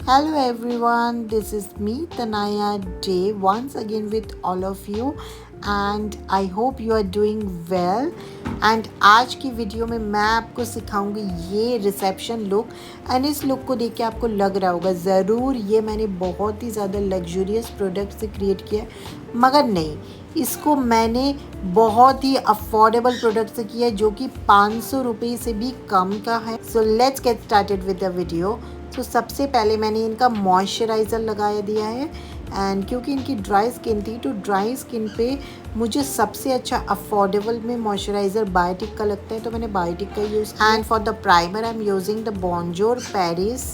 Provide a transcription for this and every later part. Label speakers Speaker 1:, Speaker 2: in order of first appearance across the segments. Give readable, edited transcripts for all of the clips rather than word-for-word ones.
Speaker 1: Hello everyone, this is me Tanaya Day once again with all of you and I hope you are doing well and आज की video में मैं आपको सिखाऊंगी ये reception look and इस look को देख के आपको लग रहा होगा ज़रूर ये मैंने बहुत ही ज़्यादा लग्जूरियस प्रोडक्ट से क्रिएट किया है मगर नहीं, इसको मैंने बहुत ही अफोर्डेबल प्रोडक्ट से किया है जो कि 500 रुपये से भी कम का है। So let's get started with the video. तो सबसे पहले मैंने इनका मॉइस्चराइज़र लगाया दिया है एंड क्योंकि इनकी ड्राई स्किन थी तो ड्राई स्किन पे मुझे सबसे अच्छा अफोर्डेबल में मॉइस्चराइज़र बायोटिक का लगता है तो मैंने बायोटिक का यूज़ किया। And for the primer I am using the bonjour Paris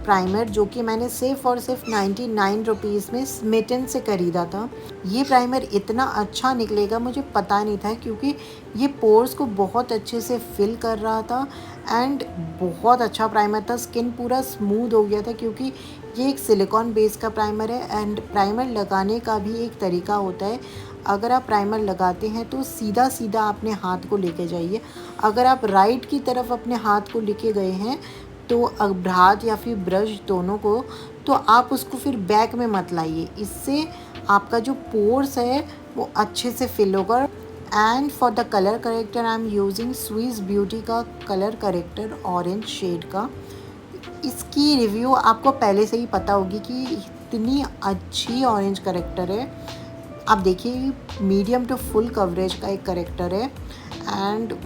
Speaker 1: primer जो कि मैंने सिर्फ और सिर्फ 99 रुपीज़ में स्मिटन से ख़रीदा था। ये प्राइमर इतना अच्छा निकलेगा मुझे पता नहीं था क्योंकि ये पोर्स को बहुत अच्छे से फिल कर रहा था एंड बहुत अच्छा प्राइमर था। स्किन पूरा स्मूथ हो गया था क्योंकि ये एक सिलिकॉन बेस का प्राइमर है एंड प्राइमर लगाने का भी एक तरीका होता है। अगर आप प्राइमर लगाते हैं तो सीधा सीधा अपने हाथ को लेके जाइए। अगर आप राइट की तरफ अपने हाथ को लेके गए हैं तो अब हाथ या फिर ब्रश दोनों को तो आप उसको फिर बैक में मत लाइए, इससे आपका जो पोर्स है वो अच्छे से फिल होगा। And for the colour corrector I am using Swiss Beauty का कलर करेक्टर ऑरेंज शेड का। इसकी रिव्यू आपको पहले से ही पता होगी कि इतनी अच्छी ऑरेंज करेक्टर है। आप देखिए मीडियम टू फुल कवरेज का एक करेक्टर है एंड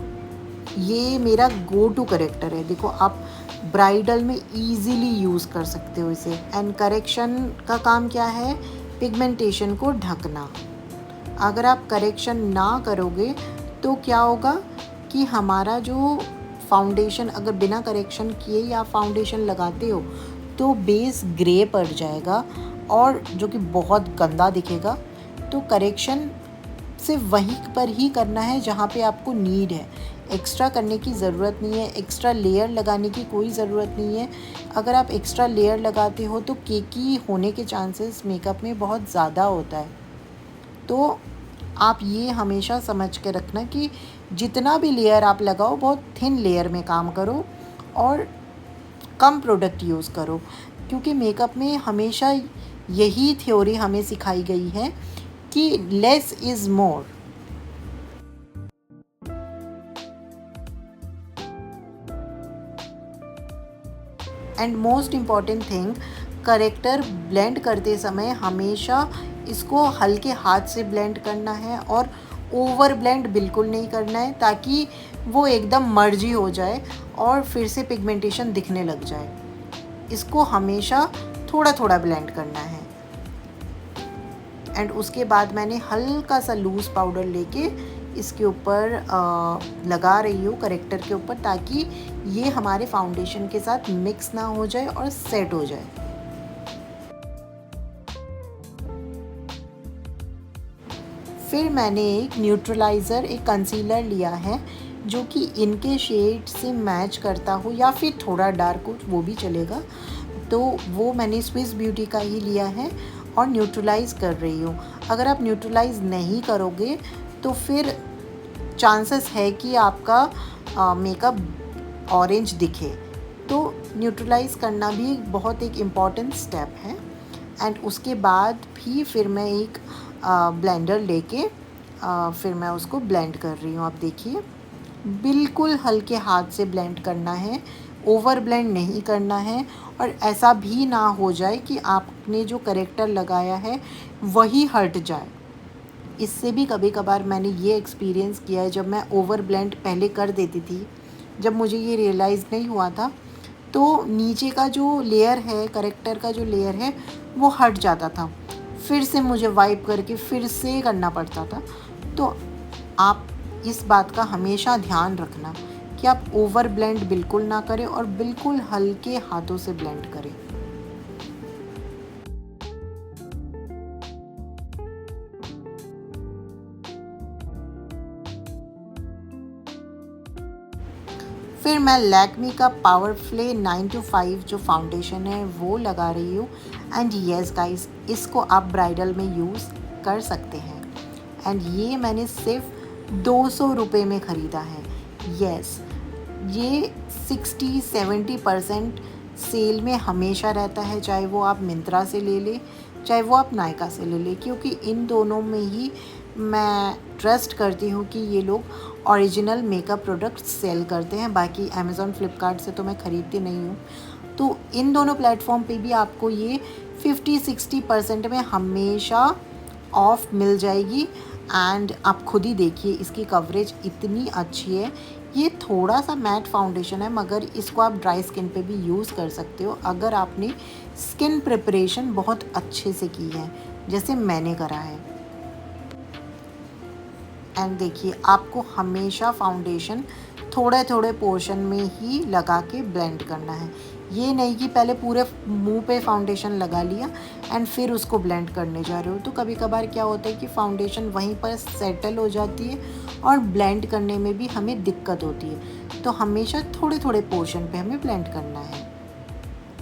Speaker 1: ये मेरा गो टू करेक्टर है। देखो आप ब्राइडल में इजीली यूज़ कर सकते हो इसे। एंड करेक्शन का काम क्या है? पिगमेंटेशन को ढकना। अगर आप करेक्शन ना करोगे तो क्या होगा कि हमारा जो फाउंडेशन अगर बिना करेक्शन किए या फाउंडेशन लगाते हो तो बेस ग्रे पड़ जाएगा और जो कि बहुत गंदा दिखेगा। तो करेक्शन सिर्फ वहीं पर ही करना है जहाँ पे आपको नीड है, एक्स्ट्रा करने की ज़रूरत नहीं है, एक्स्ट्रा लेयर लगाने की कोई ज़रूरत नहीं है। अगर आप एक्स्ट्रा लेयर लगाते हो तो केकी होने के चांसेस मेकअप में बहुत ज़्यादा होता है। तो आप ये हमेशा समझ के रखना कि जितना भी लेयर आप लगाओ बहुत थिन लेयर में काम करो और कम प्रोडक्ट यूज़ करो क्योंकि मेकअप में हमेशा यही थ्योरी हमें सिखाई गई है कि less is more. And most important thing, character blend करते समय हमेशा इसको हल्के हाथ से ब्लेंड करना है और ओवर ब्लेंड बिल्कुल नहीं करना है ताकि वो एकदम मर्जी हो जाए और फिर से पिगमेंटेशन दिखने लग जाए। इसको हमेशा थोड़ा थोड़ा ब्लेंड करना है। एंड उसके बाद मैंने हल्का सा लूज़ पाउडर लेके इसके ऊपर लगा रही हूँ करेक्टर के ऊपर ताकि ये हमारे फाउंडेशन के साथ मिक्स ना हो जाए और सेट हो जाए। फिर मैंने एक न्यूट्रलाइज़र एक कंसीलर लिया है जो कि इनके शेड से मैच करता हो या फिर थोड़ा डार्क हो वो भी चलेगा। तो वो मैंने स्विस ब्यूटी का ही लिया है और न्यूट्रलाइज़ कर रही हूँ। अगर आप न्यूट्रलाइज़ नहीं करोगे तो फिर चांसेस है कि आपका मेकअप ऑरेंज दिखे। तो न्यूट्रलाइज़ करना भी बहुत एक इम्पॉर्टेंट स्टेप है। एंड उसके बाद भी फिर मैं एक ब्लेंडर लेके फिर मैं उसको ब्लेंड कर रही हूँ। आप देखिए बिल्कुल हल्के हाथ से ब्लेंड करना है, ओवर ब्लेंड नहीं करना है और ऐसा भी ना हो जाए कि आपने जो करेक्टर लगाया है वही हट जाए। इससे भी कभी कभार मैंने ये एक्सपीरियंस किया है, जब मैं ओवर ब्लेंड पहले कर देती थी, जब मुझे ये रियलाइज़ नहीं हुआ था तो नीचे का जो लेयर है करेक्टर का जो लेयर है वो हट जाता था, फिर से मुझे वाइप करके फिर से करना पड़ता था। तो आप इस बात का हमेशा ध्यान रखना कि आप ओवर ब्लेंड बिल्कुल ना करें और बिल्कुल हल्के हाथों से ब्लेंड करें। फिर मैं लैक्मी का पावरफ्ले 925 जो फाउंडेशन है वो लगा रही हूँ। एंड येस गाइस, इसको आप ब्राइडल में यूज़ कर सकते हैं। एंड ये मैंने सिर्फ 200 रुपये में ख़रीदा है। येस, ये 60-70% सेल में हमेशा रहता है, चाहे वो आप मिंत्रा से ले लें, चाहे वो आप नायका से ले लें, क्योंकि इन दोनों में ही मैं ट्रस्ट करती हूँ कि ये लोग ओरिजिनल मेकअप प्रोडक्ट सेल करते हैं। बाकी अमेज़ॉन फ्लिपकार्ट से तो मैं ख़रीदती नहीं हूँ। तो इन दोनों प्लेटफॉर्म पे भी आपको ये 50-60% में हमेशा ऑफ मिल जाएगी। एंड आप खुद ही देखिए, इसकी कवरेज इतनी अच्छी है। ये थोड़ा सा मैट फाउंडेशन है, मगर इसको आप ड्राई स्किन पे भी यूज़ कर सकते हो अगर आपने स्किन प्रिपरेशन बहुत अच्छे से की है, जैसे मैंने करा है। एंड देखिए, आपको हमेशा फाउंडेशन थोड़े थोड़े पोर्शन में ही लगा के ब्लेंड करना है। ये नहीं कि पहले पूरे मुंह पे फाउंडेशन लगा लिया एंड फिर उसको ब्लेंड करने जा रहे हो। तो कभी कभार क्या होता है कि फाउंडेशन वहीं पर सेटल हो जाती है और ब्लेंड करने में भी हमें दिक्कत होती है। तो हमेशा थोड़े थोड़े पोर्शन पे हमें ब्लेंड करना है।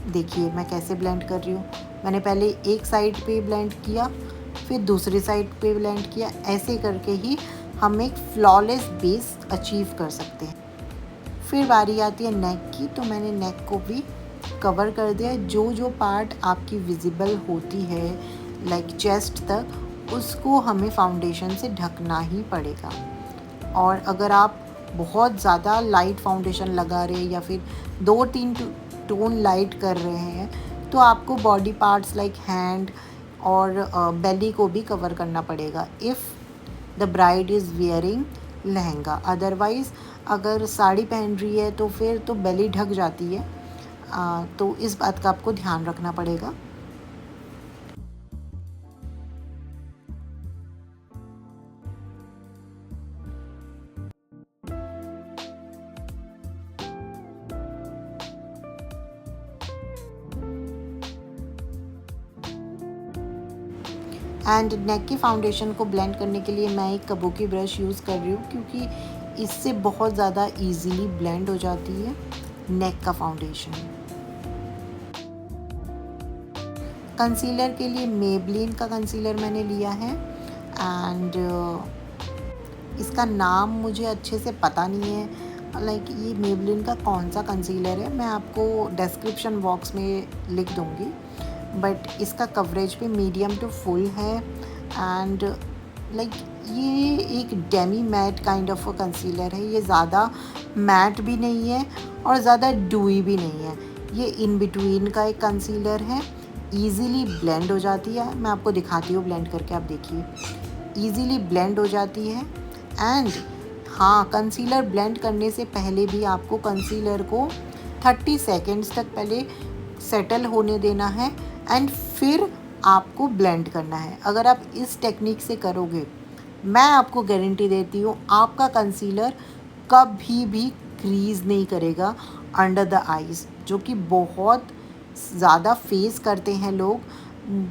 Speaker 1: देखिए मैं कैसे ब्लेंड कर रही हूँ। मैंने पहले एक साइड पे ब्लेंड किया, फिर दूसरी साइड पे ब्लेंड किया। ऐसे करके ही हम एक फ्लॉलेस बेस अचीव कर सकते हैं। फिर बारी आती है नेक की, तो मैंने नेक को भी कवर कर दिया। जो जो पार्ट आपकी विजिबल होती है लाइक चेस्ट तक, उसको हमें फाउंडेशन से ढकना ही पड़ेगा। और अगर आप बहुत ज़्यादा लाइट फाउंडेशन लगा रहे हैं या फिर 2-3 टोन लाइट कर रहे हैं, तो आपको बॉडी पार्ट्स लाइक हैंड और बेली को भी कवर करना पड़ेगा if the bride is wearing lehenga. Otherwise अगर साड़ी पहन रही है तो फिर तो बेली ढक जाती है। तो इस बात का आपको ध्यान रखना पड़ेगा। एंड नेक की फाउंडेशन को ब्लेंड करने के लिए मैं एक कबूकी ब्रश यूज़ कर रही हूँ, क्योंकि इससे बहुत ज़्यादा इजीली ब्लेंड हो जाती है नेक का फाउंडेशन। कंसीलर के लिए मेबलिन का कंसीलर मैंने लिया है। एंड इसका नाम मुझे अच्छे से पता नहीं है, लाइक ये मेबलिन का कौन सा कंसीलर है, मैं आपको डिस्क्रिप्शन बॉक्स में लिख दूँगी। बट इसका कवरेज भी मीडियम टू फुल है। एंड लाइक ये एक demi matte kind of concealer है। ये ज़्यादा मैट भी नहीं है और ज़्यादा डूई भी नहीं है। ये इन बिटवीन का एक कंसीलर है। ईज़िली ब्लेंड हो जाती है। मैं आपको दिखाती हूँ ब्लेंड करके, आप देखिए ईज़िली ब्लेंड हो जाती है। एंड हाँ, कंसीलर ब्लेंड करने से पहले भी आपको कंसीलर को 30 सेकेंड्स तक पहले सेटल होने देना है एंड फिर आपको ब्लेंड करना है। अगर आप इस टेक्निक से करोगे, मैं आपको गारंटी देती हूँ आपका कंसीलर कभी भी क्रीज नहीं करेगा अंडर द आइज़, जो कि बहुत ज़्यादा फेस करते हैं लोग।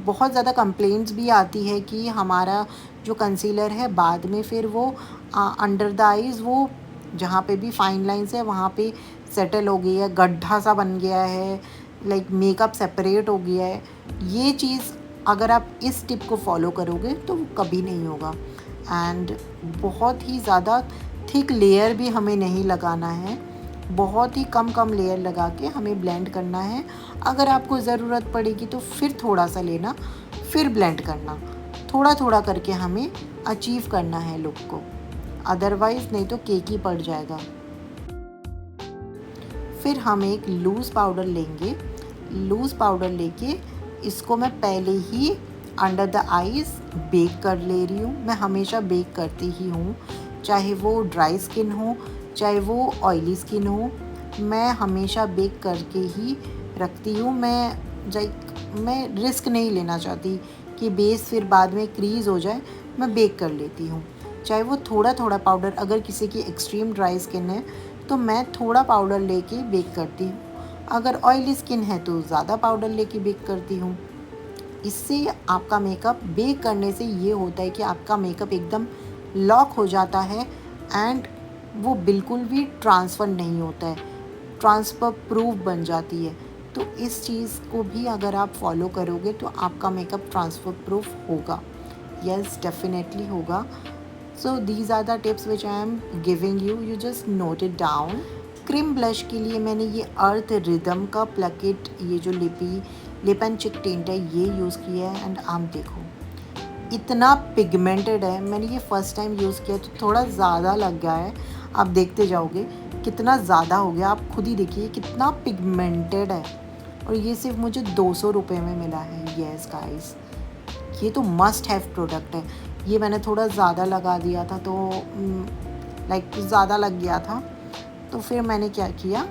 Speaker 1: बहुत ज़्यादा कंप्लेंट्स भी आती है कि हमारा जो कंसीलर है बाद में फिर वो अंडर द आइज़, वो जहाँ पे भी फाइन लाइंस है वहाँ पे सेटल हो गई है, गड्ढा सा बन गया है, लाइक मेकअप सेपरेट हो गया है। ये चीज़ अगर आप इस टिप को फॉलो करोगे तो वो कभी नहीं होगा। एंड बहुत ही ज़्यादा थिक लेयर भी हमें नहीं लगाना है, बहुत ही कम लेयर लगा के हमें ब्लेंड करना है। अगर आपको ज़रूरत पड़ेगी तो फिर थोड़ा सा लेना, फिर ब्लेंड करना। थोड़ा थोड़ा करके हमें अचीव करना है लुक को, अदरवाइज़ नहीं तो केक ही पड़ जाएगा। फिर हम एक लूज़ पाउडर लेंगे। लूज़ पाउडर लेके इसको मैं पहले ही अंडर द आइज़ बेक कर ले रही हूँ। मैं हमेशा बेक करती ही हूँ, चाहे वो ड्राई स्किन हो चाहे वो ऑयली स्किन हो, मैं हमेशा बेक करके ही रखती हूँ। मैं रिस्क नहीं लेना चाहती कि बेस फिर बाद में क्रीज़ हो जाए। मैं बेक कर लेती हूँ, चाहे वो थोड़ा थोड़ा पाउडर। अगर किसी की एक्सट्रीम ड्राई स्किन है तो मैं थोड़ा पाउडर लेके बेक करती हूँ, अगर ऑयली स्किन है तो ज़्यादा पाउडर लेके बेक करती हूँ। इससे आपका मेकअप बेक करने से ये होता है कि आपका मेकअप एकदम लॉक हो जाता है एंड वो बिल्कुल भी ट्रांसफ़र नहीं होता है, ट्रांसफ़र प्रूफ बन जाती है। तो इस चीज़ को भी अगर आप फॉलो करोगे तो आपका मेकअप ट्रांसफ़र प्रूफ होगा। यस, डेफिनेटली होगा। So these are the tips which I am giving you. You just note it down. Cream blush के लिए मैंने ये अर्थ रिदम का प्लकेट, ये जो लिप एंड चिक टिंट है, ये यूज़ किया है। एंड आप देखो इतना पिगमेंटेड है। मैंने ये फ़र्स्ट टाइम यूज़ किया तो थोड़ा ज़्यादा लग गया है, आप देखते जाओगे कितना ज़्यादा हो गया, आप खुद ही देखिए कितना पिगमेंटेड है। और ये सिर्फ मुझे 200 रुपये में मिला है। येस गाइस, ये तो मस्ट हैव प्रोडक्ट है। ये मैंने थोड़ा ज़्यादा लगा दिया था, तो लाइक ज़्यादा लग गया था, तो फिर मैंने क्या किया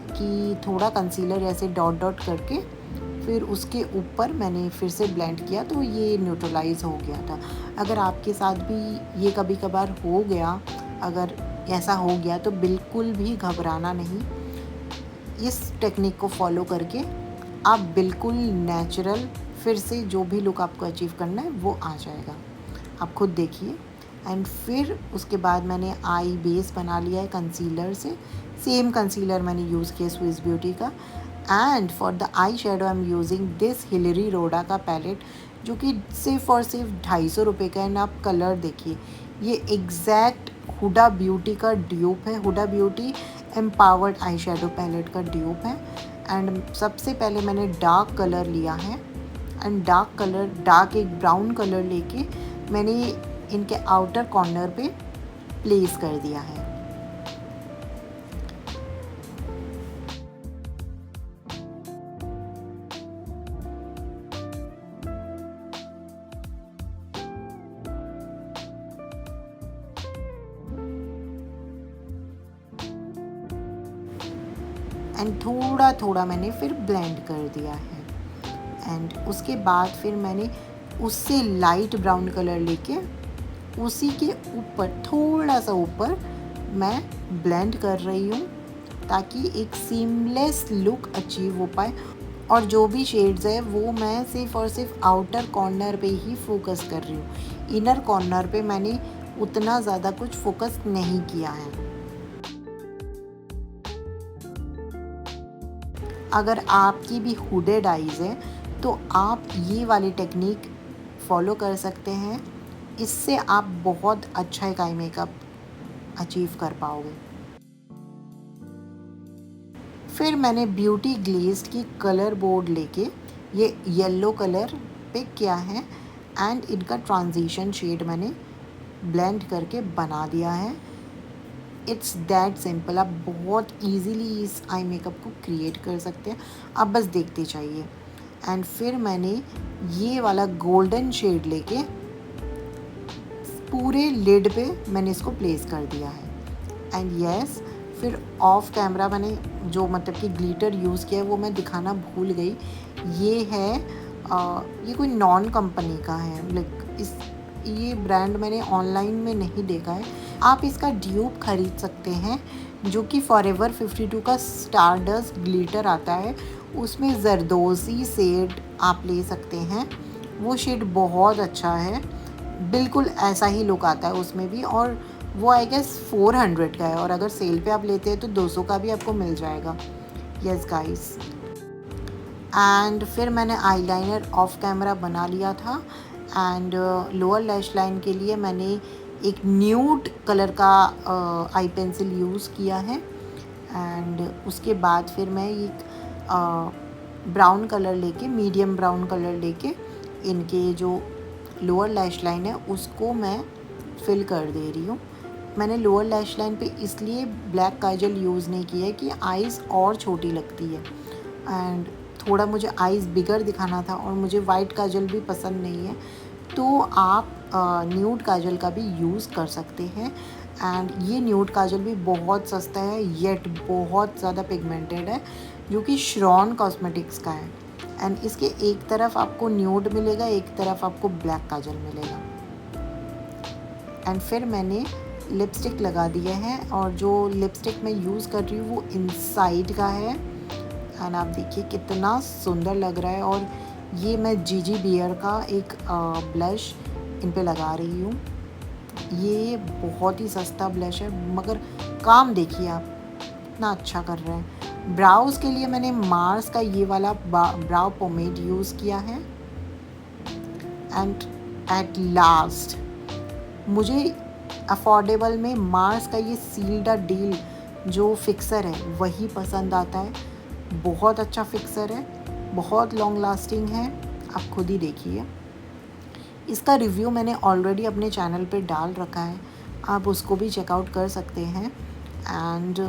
Speaker 1: कि थोड़ा कंसीलर ऐसे डॉट डॉट करके फिर उसके ऊपर मैंने फिर से ब्लेंड किया, तो ये न्यूट्रलाइज़ हो गया था। अगर आपके साथ भी ये कभी कभार हो गया, अगर ऐसा हो गया तो बिल्कुल भी घबराना नहीं। इस टेक्निक को फॉलो करके आप बिल्कुल नेचुरल फिर से जो भी लुक आपको अचीव करना है वो आ जाएगा, आप खुद देखिए। एंड फिर उसके बाद मैंने आई बेस बना लिया है कंसीलर से। सेम कंसीलर मैंने यूज़ किया स्विस ब्यूटी का। And for the eye shadow I am using this Hilary Rhoda का पैलेट, जो कि सिर्फ और सिर्फ 250 रुपये का। एंड आप कलर देखिए, ये एग्जैक्ट हुडा ब्यूटी का ड्यूप है। Huda Beauty empowered eye shadow palette का ड्यूप है। एंड सबसे पहले मैंने डार्क कलर लिया है, एंड डार्क एक ब्राउन कलर लेके मैंने इनके आउटर कॉर्नर पे प्लेस कर दिया है। एंड थोड़ा थोड़ा मैंने फिर ब्लेंड कर दिया है। एंड उसके बाद फिर मैंने उससे लाइट ब्राउन कलर लेके उसी के ऊपर थोड़ा सा ऊपर मैं ब्लेंड कर रही हूँ, ताकि एक सीमलेस लुक अचीव हो पाए। और जो भी शेड्स है वो मैं सिर्फ और सिर्फ आउटर कॉर्नर पे ही फोकस कर रही हूँ। इनर कॉर्नर पे मैंने उतना ज़्यादा कुछ फोकस नहीं किया है। अगर आपकी भी हुडेड आइज़ है तो आप ये वाली टेक्निक फॉलो कर सकते हैं। इससे आप बहुत अच्छा एक आई मेकअप अचीव कर पाओगे। फिर मैंने ब्यूटी ग्लेज्ड की कलर बोर्ड लेके ये येलो कलर पिक किया है, एंड इनका ट्रांजिशन शेड मैंने ब्लेंड करके बना दिया है। इट्स दैट सिंपल, आप बहुत इजीली इस आई मेकअप को क्रिएट कर सकते हैं, आप बस देखते चाहिए। एंड फिर मैंने ये वाला गोल्डन शेड लेके पूरे लिड पे मैंने इसको प्लेस कर दिया है। एंड यस, फिर ऑफ कैमरा मैंने जो मतलब कि ग्लिटर यूज़ किया है वो मैं दिखाना भूल गई। ये है ये कोई नॉन कंपनी का है, लाइक ये ब्रांड मैंने ऑनलाइन में नहीं देखा है। आप इसका ड्यूप खरीद सकते हैं, जो कि फॉरएवर 52 का स्टारडस्ट ग्लिटर आता है, उसमें जरदोज़ी शेड आप ले सकते हैं। वो शेड बहुत अच्छा है, बिल्कुल ऐसा ही लुक आता है उसमें भी। और वो आई गेस 400 का है, और अगर सेल पे आप लेते हैं तो 200 का भी आपको मिल जाएगा। यस गाइस, एंड फिर मैंने आईलाइनर ऑफ कैमरा बना लिया था। एंड लोअर लैश लाइन के लिए मैंने एक न्यूड कलर का आई पेंसिल यूज़ किया है। एंड उसके बाद फिर मैं एक ब्राउन कलर लेके, मीडियम ब्राउन कलर लेके इनके जो लोअर लैश लाइन है उसको मैं फिल कर दे रही हूँ। मैंने लोअर लैश लाइन पे इसलिए ब्लैक काजल यूज़ नहीं किया है कि आइज़ और छोटी लगती है, एंड थोड़ा मुझे आइज़ बिगर दिखाना था, और मुझे वाइट काजल भी पसंद नहीं है, तो आप न्यूड काजल का भी यूज़ कर सकते हैं। एंड ये न्यूड काजल भी बहुत सस्ता है, येट बहुत ज़्यादा पिगमेंटेड है, जो कि श्रॉन कॉस्मेटिक्स का है। एंड इसके एक तरफ आपको न्यूड मिलेगा, एक तरफ आपको ब्लैक काजल मिलेगा। एंड फिर मैंने लिपस्टिक लगा दिए हैं, और जो लिपस्टिक मैं यूज़ कर रही हूँ वो इनसाइड का है। एंड आप देखिए कितना सुंदर लग रहा है। और ये मैं जीजी बियर का एक ब्लश इन पे लगा रही हूँ। ये बहुत ही सस्ता ब्लश है, मगर काम देखिए आप कितना अच्छा कर रहे हैं। ब्राउज के लिए मैंने मार्स का ये वाला ब्राउ पोमेड यूज़ किया है। एंड एट लास्ट मुझे अफोर्डेबल में मार्स का ये सील्ड डील जो फिक्सर है वही पसंद आता है। बहुत अच्छा फिक्सर है, बहुत लॉन्ग लास्टिंग है, आप खुद ही देखिए। इसका रिव्यू मैंने ऑलरेडी अपने चैनल पे डाल रखा है, आप उसको भी चेकआउट कर सकते हैं। एंड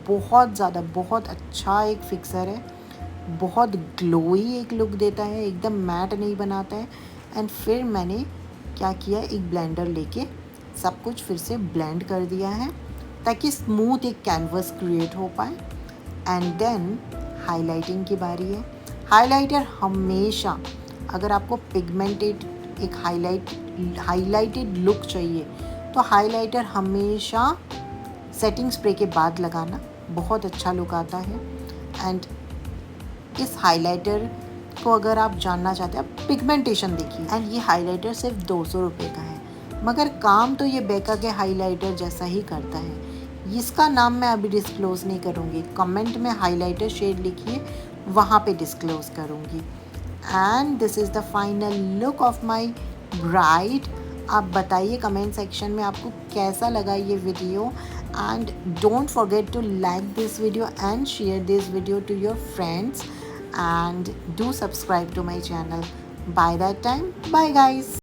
Speaker 1: बहुत ज़्यादा बहुत अच्छा एक फिक्सर है, बहुत ग्लोई एक लुक देता है, एकदम मैट नहीं बनाता है। एंड फिर मैंने क्या किया, एक ब्लेंडर लेके सब कुछ फिर से ब्लेंड कर दिया है ताकि स्मूथ एक कैनवस क्रिएट हो पाए। एंड देन हाइलाइटिंग की बारी है। हाइलाइटर हमेशा, अगर आपको पिगमेंटेड एक हाइलाइटेड लुक चाहिए तो हाइलाइटर हमेशा सेटिंग स्प्रे के बाद लगाना, बहुत अच्छा लुक आता है। एंड इस हाइलाइटर को अगर आप जानना चाहते हैं, आप पिगमेंटेशन देखिए। एंड ये हाइलाइटर सिर्फ 200 रुपये का है, मगर काम तो ये बेका के हाइलाइटर जैसा ही करता है। इसका नाम मैं अभी डिस्क्लोज़ नहीं करूँगी, कमेंट में हाइलाइटर शेड लिखिए, वहाँ पे डिस्क्लोज़ करूँगी। And this is the final look of my bride. आप बताइए कमेंट सेक्शन में आपको कैसा लगा ये video. And don't forget to like this video and share this video to your friends, and do subscribe to my channel. By that time, bye guys.